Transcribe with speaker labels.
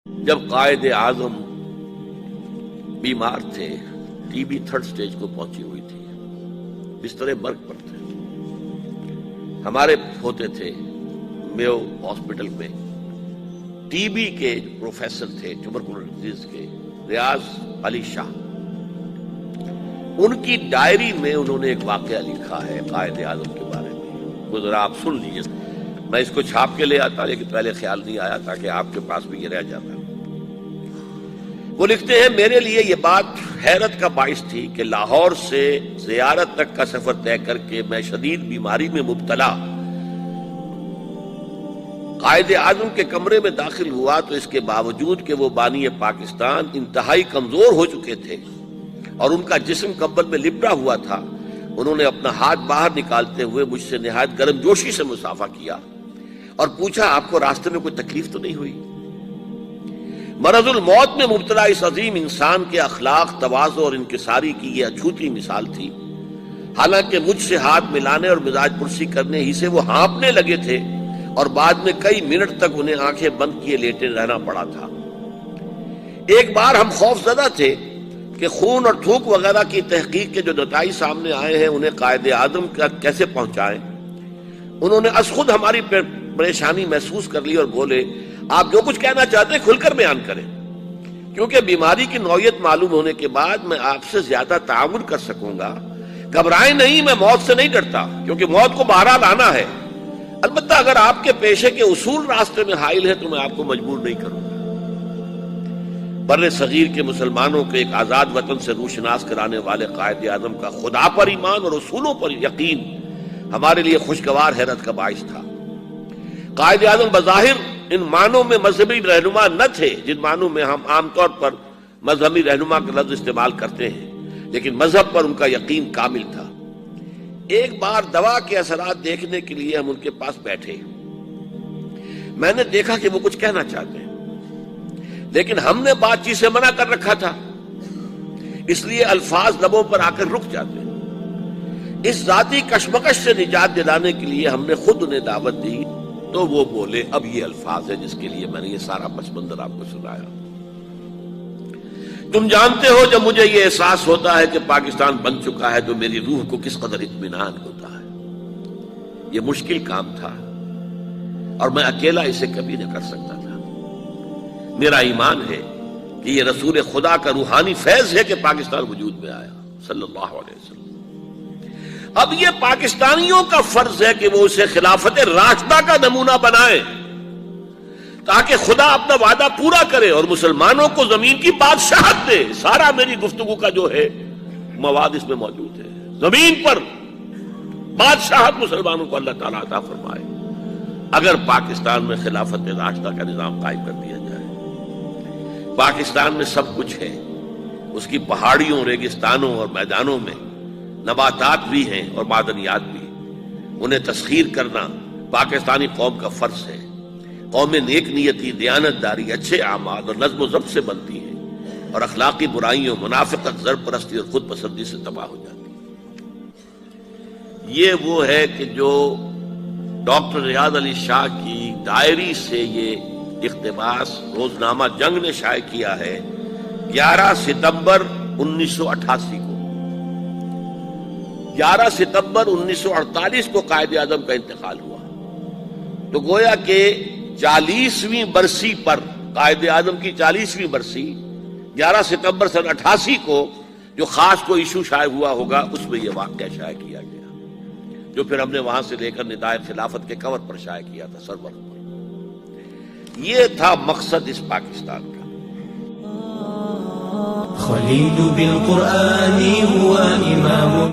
Speaker 1: جب قائد اعظم بیمار تھے، ٹی بی 3rd سٹیج کو پہنچی ہوئی تھی، بستر مرگ پر تھے، ہمارے ہوتے تھے میو ہاسپٹل میں ٹی بی کے پروفیسر تھے ٹیوبرکلوسس کے، ریاض علی شاہ. ان کی ڈائری میں انہوں نے ایک واقعہ لکھا ہے قائد اعظم کے بارے میں، وہ ذرا آپ سن لیجیے. میں اس کو چھاپ کے لے آتا لیکن پہلے خیال نہیں آیا تاکہ آپ کے پاس بھی یہ رہ جاتا. وہ لکھتے ہیں، میرے لیے یہ بات حیرت کا باعث تھی کہ لاہور سے زیارت تک کا سفر طے کر کے میں شدید بیماری میں مبتلا قائد اعظم کے کمرے میں داخل ہوا تو اس کے باوجود کہ وہ بانی پاکستان انتہائی کمزور ہو چکے تھے اور ان کا جسم کمبل میں لپٹا ہوا تھا، انہوں نے اپنا ہاتھ باہر نکالتے ہوئے مجھ سے نہایت گرم جوشی سے مصافحہ کیا اور پوچھا، آپ کو راستے میں کوئی تکلیف تو نہیں ہوئی؟ مرض الموت میں مبتلا اس عظیم انسان کے اخلاق، تواضع اور انکساری کی یہ اچھوتی مثال تھی. حالانکہ مجھ سے ہاتھ ملانے اور مزاج پرسی کرنے ہی سے وہ ہانپنے لگے تھے اور بعد میں کئی منٹ تک انہیں آنکھیں بند کیے لیٹے رہنا پڑا تھا. ایک بار ہم خوف زدہ تھے کہ خون اور تھوک وغیرہ کی تحقیق کے جو نتائج سامنے آئے ہیں انہیں قائد اعظم کا کیسے پہنچائیں. انہوں نے از خود ہماری پریشانی محسوس کر لی اور بولے، آپ جو کچھ کہنا چاہتے ہیں کھل کر بیان کریں، کیونکہ بیماری کی نوعیت معلوم ہونے کے بعد میں آپ سے زیادہ تعاون کر سکوں گا. گھبرائیں نہیں، میں موت سے نہیں ڈرتا کیونکہ موت کو بہرحال آنا ہے. البتہ اگر آپ کے پیشے کے اصول راستے میں حائل ہے تو میں آپ کو مجبور نہیں کروں گا. بر صغیر کے مسلمانوں کے ایک آزاد وطن سے روشناس کرانے والے قائد اعظم کا خدا پر ایمان اور اصولوں پر یقین ہمارے لیے خوشگوار حیرت کا باعث تھا. قائد اعظم بظاہر ان معنوں میں مذہبی رہنما نہ تھے جن معنوں میں ہم عام طور پر مذہبی رہنما کا لفظ استعمال کرتے ہیں، لیکن مذہب پر ان کا یقین کامل تھا. ایک بار دوا کے اثرات دیکھنے کے لیے ہم ان کے پاس بیٹھے. میں نے دیکھا کہ وہ کچھ کہنا چاہتے ہیں لیکن ہم نے بات چیت سے منع کر رکھا تھا، اس لیے الفاظ لبوں پر آ کر رک جاتے. اس ذاتی کشمکش سے نجات دلانے کے لیے ہم نے خود انہیں دعوت دی تو وہ بولے. اب یہ الفاظ ہے جس کے لیے میں نے یہ سارا پس منظر آپ کو سنایا. تم جانتے ہو جب مجھے یہ احساس ہوتا ہے کہ پاکستان بن چکا ہے تو میری روح کو کس قدر اطمینان ہوتا ہے. یہ مشکل کام تھا اور میں اکیلا اسے کبھی نہ کر سکتا تھا. میرا ایمان ہے کہ یہ رسول خدا کا روحانی فیض ہے کہ پاکستان وجود میں آیا صلی اللہ علیہ وسلم. اب یہ پاکستانیوں کا فرض ہے کہ وہ اسے خلافت راشدہ کا نمونہ بنائیں تاکہ خدا اپنا وعدہ پورا کرے اور مسلمانوں کو زمین کی بادشاہت دے. سارا میری گفتگو کا جو ہے مواد اس میں موجود ہے. زمین پر بادشاہت مسلمانوں کو اللہ تعالیٰ عطا فرمائے اگر پاکستان میں خلافت راشدہ کا نظام قائم کر دیا جائے. پاکستان میں سب کچھ ہے، اس کی پہاڑیوں، ریگستانوں اور میدانوں میں نباتات بھی ہیں اور معدنیات بھی. انہیں تسخیر کرنا پاکستانی قوم کا فرض ہے. قوم نیک نیتی، دیانت داری، اچھے اعمال اور نظم و ضبط سے بنتی ہیں اور اخلاقی برائیوں، منافقت، زر پرستی اور خود پسندی سے تباہ ہو جاتی ہے. یہ وہ ہے کہ جو ڈاکٹر ریاض علی شاہ کی ڈائری سے یہ اقتباس روزنامہ جنگ نے شائع کیا ہے 11 ستمبر 1988 کو. 11 ستمبر 1948 کو قائد اعظم کا انتقال ہوا تو گویا کہ 40ویں برسی پر، قائد اعظم کی 40ویں برسی 11 ستمبر سن 88 کو جو خاص کوئی ایشو شائع ہوا ہوگا اس میں یہ واقعہ شائع کیا گیا جو پھر ہم نے وہاں سے لے کر ندائے خلافت کے کور پر شائع کیا تھا سرور پر. یہ تھا مقصد اس پاکستان کا.
Speaker 2: خلیل بالقرآن هو امام